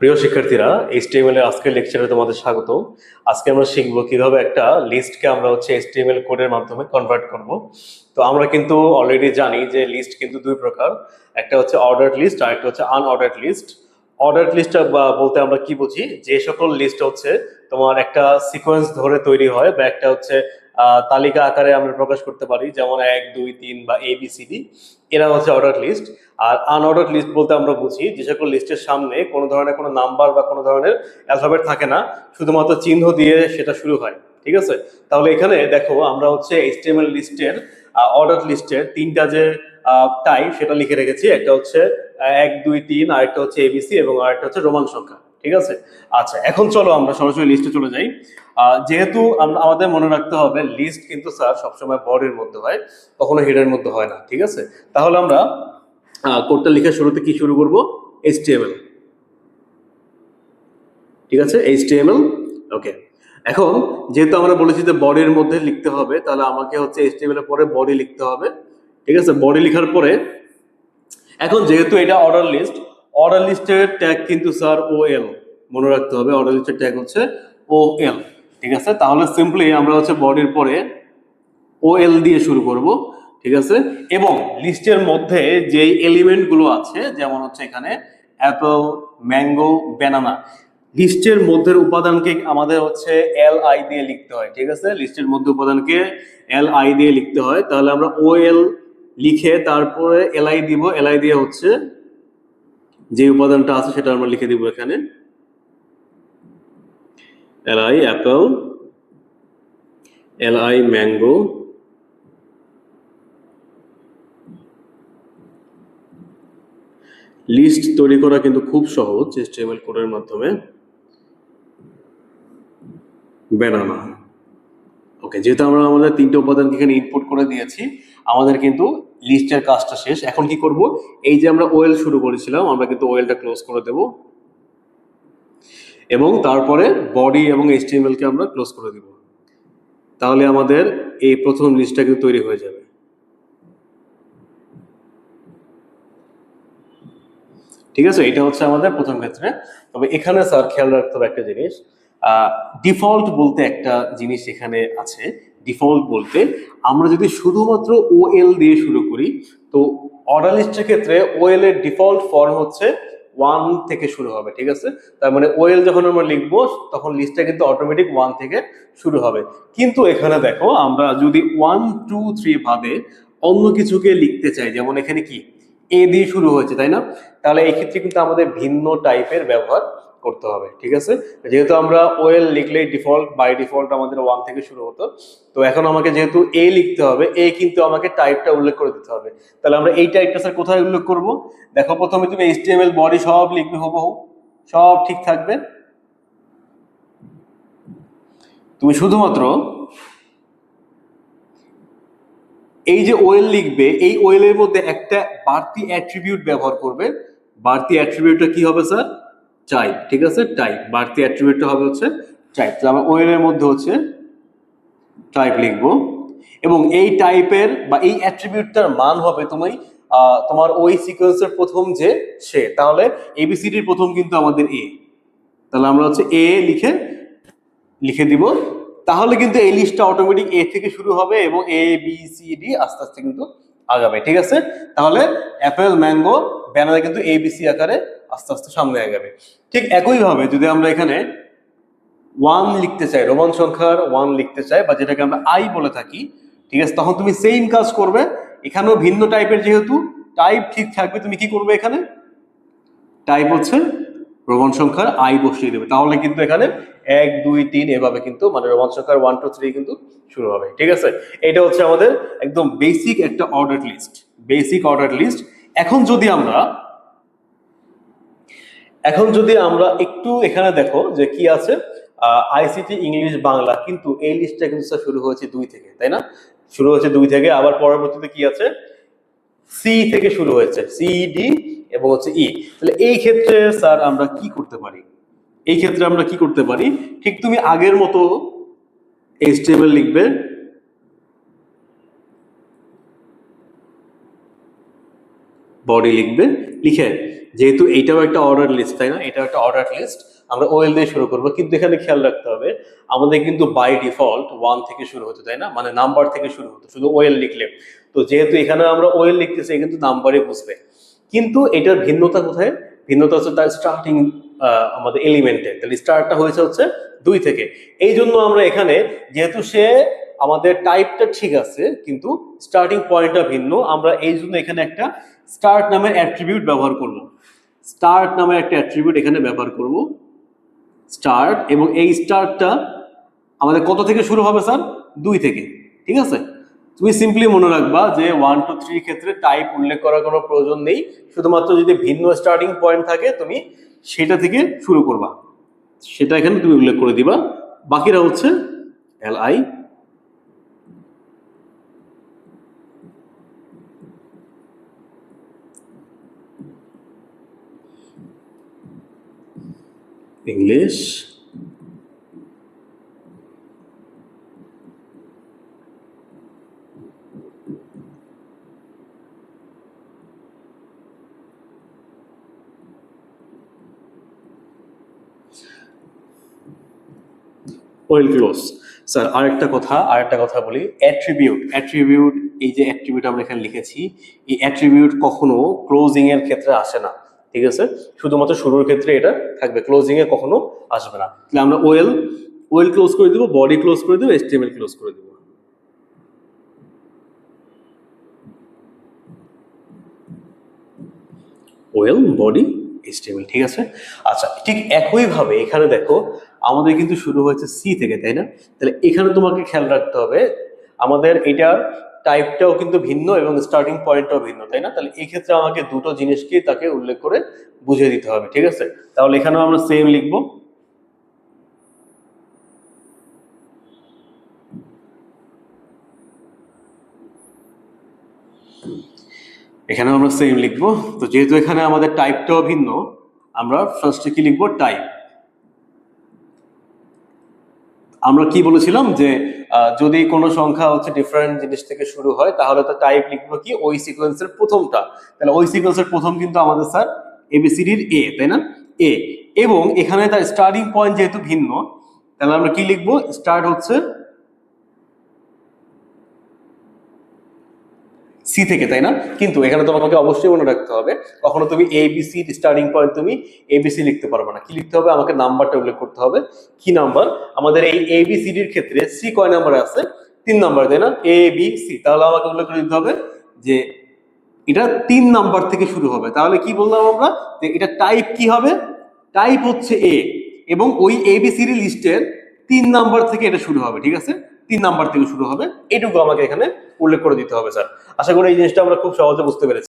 প্রিয় শিক্ষার্থীরা, এইচটিএমএল এর আজকের লেকচারে তোমাদের স্বাগত। আজকে আমরা শিখবো কিভাবে একটা লিস্টকে আমরা এইচটিএমএল কোডের মাধ্যমে কনভার্ট করব। তো আমরা কিন্তু অলরেডি জানি যে লিস্ট কিন্তু দুই প্রকার, একটা হচ্ছে অর্ডার্ড লিস্ট আর একটা হচ্ছে আনঅর্ডার্ড লিস্ট। অর্ডার্ড লিস্ট বলতে আমরা কি বুঝি, যে সকল লিস্ট তোমার একটা সিকোয়েন্স ধরে তৈরি হয় বা একটা তালিকা আকারে আমরা প্রকাশ করতে পারি, যেমন 1 2 3 বা ABCD, এরা অর্ডার লিস্ট। আর আনঅর্ডার্ড লিস্ট বলতে আমরা বুঝি যে সকল লিস্টের সামনে কোনো ধরনের কোনো নাম্বার বা কোনো ধরনের অ্যালফাবেট থাকে না, শুধুমাত্র চিহ্ন দিয়ে সেটা শুরু হয়। ঠিক আছে, তাহলে এখানে দেখো আমরা এইচটিএমএল লিস্টের অর্ডার লিস্টের তিনটা যে টাইপ সেটা লিখে রেখেছি। একটা 1 2 3, আরেকটা ABC এবং আরেকটা রোমান সংখ্যা। ঠিক আছে, আচ্ছা এখন চলো আমরা সরাসরি লিস্টে চলে যাই। যেহেতু আমাদের মনে রাখতে হবে লিস্ট কিন্তু স্যার সবসময় বডির মধ্যে হয়, কখনো হেডের মধ্যে হয় না। ঠিক আছে, তাহলে আমরা কোডটা লেখার শুরুতে কি শুরু করব, HTML। ঠিক আছে, HTML। ওকে, এখন যেহেতু আমরা বলেছি যে বডির মধ্যে লিখতে হবে, তাহলে আমাকে HTML এর পরে বডি লিখতে হবে। ঠিক আছে, বডি লেখার পরে এখন যেহেতু এটা অর্ডার লিস্টের ট্যাগ কিন্তু স্যার OL, মনে রাখতে হবে অর্ডার লিস্টের ট্যাগ OL। ঠিক আছে, তাহলে সিম্পলি আমরা বডির পরে OL দিয়ে শুরু করব। ঠিক আছে, এবং লিস্টের মধ্যে যে এলিমেন্ট গুলো আছে, যেমন এখানে অ্যাপল, ম্যাঙ্গো, ব্যানানা, লিস্টের মধ্যের উপাদানকে আমাদের LI দিয়ে লিখতে হয়। ঠিক আছে, লিস্টের মধ্যে উপাদানকে LI দিয়ে লিখতে হয়। তাহলে আমরা OL লিখে তারপরে LI দিব, LI দিয়ে যে উপাদানটা আছে সেটা আমরা লিখে দিব এখানে LI apple, LI mango. List তৈরি করা কিন্তু খুব সহজ HTML কোডের মাধ্যমে। ব্যানানা। ওকে, যেহেতু আমরা আমাদের তিনটে উপাদানকে এখানে ইনপুট করে দিয়েছি, আমাদের কিন্তু লিস্টের কাজটা শেষ। এখন কি করব, এই যে আমরা OL শুরু করেছিলাম, আমরা কিন্তু OL-টা ক্লোজ করে দেব এবং তারপরে বডি এবং HTML কে আমরা ক্লোজ করে দেব। তাহলে আমাদের এই প্রথম লিস্টটা কিন্তু তৈরি হয়ে যাবে। ঠিক আছে, এটা আমাদের প্রথম ক্ষেত্রে। তবে এখানে স্যার খেয়াল রাখতে হবে একটা জিনিস, ডিফল্ট বলতে একটা জিনিস এখানে আছে। ডিফল্ট বলতে আমরা যদি শুধুমাত্র OL দিয়ে শুরু করি, তো অর্ডার লিস্টের ক্ষেত্রে OL এর ডিফল্ট ফর্ম 1 থেকে শুরু হবে। ঠিক আছে, তার মানে OL যখন আমরা লিখবো তখন লিস্টটা কিন্তু অটোমেটিক 1 থেকে শুরু হবে। কিন্তু এখানে দেখো, আমরা যদি 1 2 3 ভাবে অন্য কিছুকে লিখতে চাই, যেমন এখানে কি A দিয়ে শুরু হয়েছে, তাই না? তাহলে এই ক্ষেত্রে কিন্তু আমাদের ভিন্ন টাইপের ব্যবহার করতে হবে। ঠিক আছে, যেহেতু আমরা OL লিখলেই বাই ডিফল্ট আমাদের 1 থেকে শুরু হতো, তো এখন আমাকে যেহেতু A লিখতে হবে, A কিন্তু আমাকে টাইপটা উল্লেখ করে দিতে হবে। তাহলে আমরা এই টাইপটা স্যার কোথায় উল্লেখ করব? দেখো, প্রথমে তুমি HTML বডি সব লিখবে, হুবহু সব ঠিক থাকবে। তুমি শুধুমাত্র এই যে OL লিখবে, এই OL এর মধ্যে একটা বাড়তি অ্যাট্রিবিউট ব্যবহার করবে। বাড়তি অ্যাট্রিবিউটটা কি হবে স্যার? টাইপ। ঠিক আছে, টাইপ। বাড়তি অ্যাট্রিবিউটটা হবে টাইপ। তো আমরা OL এর মধ্যে টাইপ লিখবো এবং এই টাইপের বা এই অ্যাট্রিবিউটটার মান হবে তোমার ওই সিকোয়েন্সের প্রথম যে সে, তাহলে ABCDর প্রথম কিন্তু আমাদের A, তাহলে আমরা A লিখে দিব। তাহলে কিন্তু এই লিস্টটা অটোমেটিক A থেকে শুরু হবে এবং ABCD আস্তে আস্তে কিন্তু আগাবে। ঠিক আছে, তাহলে অ্যাপেল, ম্যাঙ্গো, ব্যানানা কিন্তু ABC আকারে আস্তে আস্তে সামনে আগাবে। ঠিক একইভাবে যদি আমরা এখানে 1 লিখতে চাই, রোমান সংখ্যার 1 লিখতে চাই, বা যেটাকে আমরা I বলে থাকি, ঠিক আছে, তখন তুমি সেম কাজ করবে। এখানেও ভিন্ন টাইপের, যেহেতু টাইপ ঠিক থাকবে, তুমি কি করবে, এখানে টাইপ রোমান সংখ্যার I বসিয়ে দেবে। তাহলে কিন্তু এখানে 1 2 3 এভাবে কিন্তু মানে রোমান সংখ্যার 1 2 3 কিন্তু শুরু হবে। ঠিক আছে, এটা আমাদের একদম বেসিক একটা order list, basic order list. এখন যদি আমরা একটু এখানে দেখো যে কি আছে, ICT ইংলিশ বাংলা, কিন্তু এই লিস্টটা কিন্তু শুরু হয়েছে 2 থেকে, তাই না? শুরু হয়েছে 2 থেকে, আবার পরবর্তীতে কি আছে, C থেকে শুরু হয়েছে, CD এবং E। তাহলে এই ক্ষেত্রে স্যার আমরা কি করতে পারি? এই ক্ষেত্রে আমরা কি করতে পারি, ঠিক তুমি আগের মতো HTML লিখবে, বডি লিখবে, লিখে যেহেতু এইটাও একটা অর্ডার লিস্ট তাই না, এটাও একটা অর্ডার লিস্ট, আমরা ওএল দিয়ে শুরু করবো। কিন্তু এখানে খেয়াল রাখতে হবে আমাদের কিন্তু বাই ডিফল্ট 1 থেকে শুরু হতো তাই না, মানে নাম্বার থেকে শুরু হতো শুধু ওএল লিখলে। তো যেহেতু এখানে আমরা ওএল লিখতেছি কিন্তু নাম্বারে বুঝবে, কিন্তু এটার ভিন্নতা কোথায়? ভিন্নতা হচ্ছে তার স্টার্টিং আমাদের এলিমেন্টে, তাহলে স্টার্টটা হয়েছে হচ্ছে 2 থেকে। এই জন্য আমরা এখানে যেহেতু সে আমাদের টাইপটা ঠিক আছে কিন্তু স্টার্টিং পয়েন্টটা ভিন্ন, আমরা এই জন্য এখানে একটা স্টার্ট নামের অ্যাট্রিবিউট ব্যবহার করব। স্টার্ট নামের একটা অ্যাট্রিবিউট এখানে ব্যবহার করব, স্টার্ট, এবং এই স্টার্টটা আমাদের কত থেকে শুরু হবে স্যার? 2 থেকে, ঠিক আছে? তুমি সিম্পলি মনে রাখবা যে 1 2 3 ক্ষেত্রে টাইপ উল্লেখ করার কোনো প্রয়োজন নেই, শুধুমাত্র যদি ভিন্ন স্টার্টিং পয়েন্ট থাকে তুমি সেটা থেকে শুরু করবা, সেটা এখানে তুমি উল্লেখ করে দিবা। বাকিরা হচ্ছে li English, well close. Sir আরেকটা কথা বলি, অ্যাট্রিবিউট এই যে অ্যাট্রিবিউট আমরা এখানে লিখেছি, এই অ্যাট্রিবিউট কখনো ক্লোজিং এর ক্ষেত্রে আসে না, ঠিক আছে? শুধুমাত্র শুরুর ক্ষেত্রে এটা থাকবে, ক্লোজিং এ কখনো আসবে না। তাহলে আমরা ওয়েল ক্লোজ করে দিব, বডি ক্লোজ করে দিব, HTML ক্লোজ করে দিব। ওয়েল, বডি, HTML, ঠিক আছে? আচ্ছা, ঠিক একইভাবে এখানে দেখো আমাদের কিন্তু শুরু হয়েছে সি থেকে তাই না, তাহলে এখানে তোমাকে খেয়াল রাখতে হবে আমাদের এটার টাইপটাও কিন্তু ভিন্ন এবং স্টার্টিং পয়েন্টটাও ভিন্ন তাই না, তাহলে এই ক্ষেত্রে আমাকে দুটো জিনিসকে তাকে উল্লেখ করে বুঝিয়ে দিতে হবে, ঠিক আছে? তাহলে এখানেও আমরা সেম লিখবো, এখানে আমরা সেম লিখবো। তো যেহেতু এখানে আমাদের টাইপটাও ভিন্ন, আমরা ফার্স্টে কি লিখবো? টাইপ। আমরা কি বলেছিলাম যে যদি কোনো সংখ্যা হচ্ছে ডিফারেন্ট জিনিস থেকে শুরু হয় তাহলে তো টাইপ লিখবো কি ওই সিকোয়েন্সের প্রথমটা, তাহলে ওই সিকোয়েন্সের প্রথম কিন্তু আমাদের স্যার এবিসিডির এ তাই না, এ, এবং এখানে তার স্টার্টিং পয়েন্ট যেহেতু ভিন্ন তাহলে আমরা কি লিখবো? স্টার্ট হচ্ছে সি থেকে তাই না, কিন্তু এখানে তোমাকে অবশ্যই মনে রাখতে হবে কখনো তুমি এবিসি স্টার্টিং পয়েন্ট তুমি এবিসি লিখতে পারবে না, কি লিখতে হবে? আমাকে নাম্বারটা উল্লেখ করতে হবে। কি নাম্বার? আমাদের এই এবিসিডির ক্ষেত্রে সি কয় নাম্বারে আছে? 3 নাম্বার তাই না, এ বি সি, তাহলে আমাকে উল্লেখ করে দিতে হবে যে এটা 3 নাম্বার থেকে শুরু হবে। তাহলে কি বললাম আমরা যে এটা টাইপ কি হবে? টাইপ হচ্ছে এ, এবং ওই এবিসিডি লিস্টের 3 নাম্বার থেকে এটা শুরু হবে, ঠিক আছে? 3 নাম্বার থেকে শুরু হবে, এটুকু আমাকে এখানে উল্লেখ করে দিতে হবে স্যার। আশা করি এই জিনিসটা আমরা খুব সহজে বুঝতে পেরেছি।